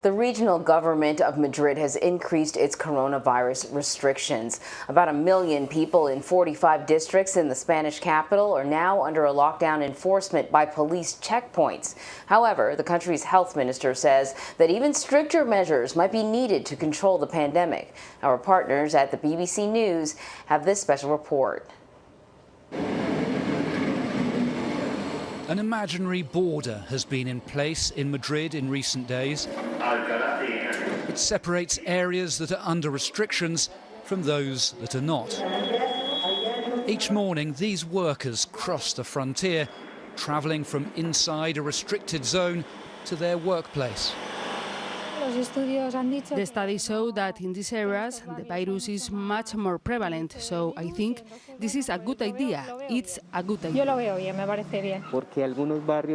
The regional government of Madrid has increased its coronavirus restrictions. About 1 million people in 45 districts in the Spanish capital are now under a lockdown enforcement by police checkpoints. However, the country's health minister says that even stricter measures might be needed to control the pandemic. Our partners at the BBC News have this special report. An imaginary border has been in place in Madrid in recent days. It separates areas that are under restrictions from those that are not. Each morning, these workers cross the frontier, travelling from inside a restricted zone to their workplace. The studies show that in these areas the virus is much more prevalent, so I think this is a good idea. It's a good idea.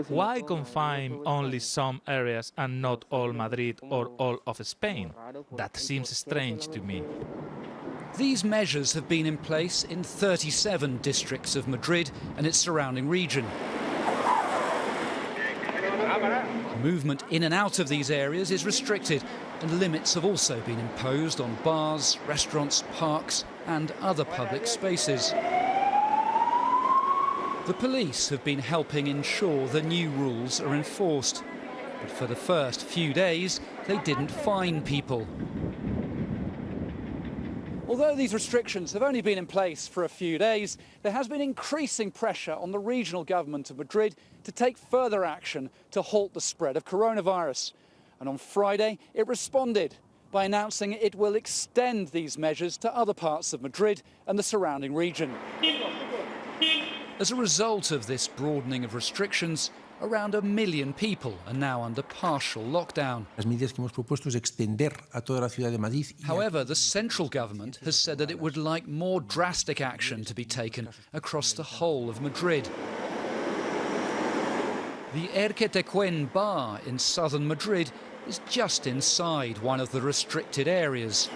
Why confine only some areas and not all Madrid or all of Spain? That seems strange to me. These measures have been in place in 37 districts of Madrid and its surrounding region. Movement in and out of these areas is restricted, and limits have also been imposed on bars, restaurants, parks and other public spaces. The police have been helping ensure the new rules are enforced, but for the first few days they didn't fine people. Although these restrictions have only been in place for a few days, there has been increasing pressure on the regional government of Madrid to take further action to halt the spread of coronavirus. And on Friday, it responded by announcing it will extend these measures to other parts of Madrid and the surrounding region. As a result of this broadening of restrictions, around 1 million people are now under partial lockdown. However, the central government has said that it would like more drastic action to be taken across the whole of Madrid. The Hedgecoe bar in southern Madrid is just inside one of the restricted areas.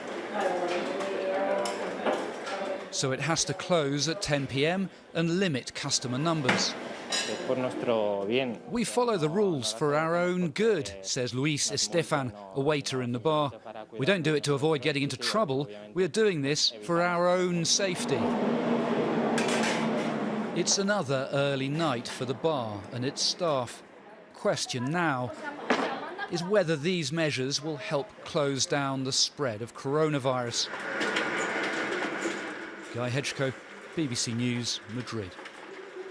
So it has to close at 10 p.m. and limit customer numbers. We follow the rules for our own good, says Luis Estefan, a waiter in the bar. We don't do it to avoid getting into trouble. We are doing this for our own safety. It's another early night for the bar and its staff. Question now is whether these measures will help close down the spread of coronavirus. Guy Hedgecoe, BBC News, Madrid.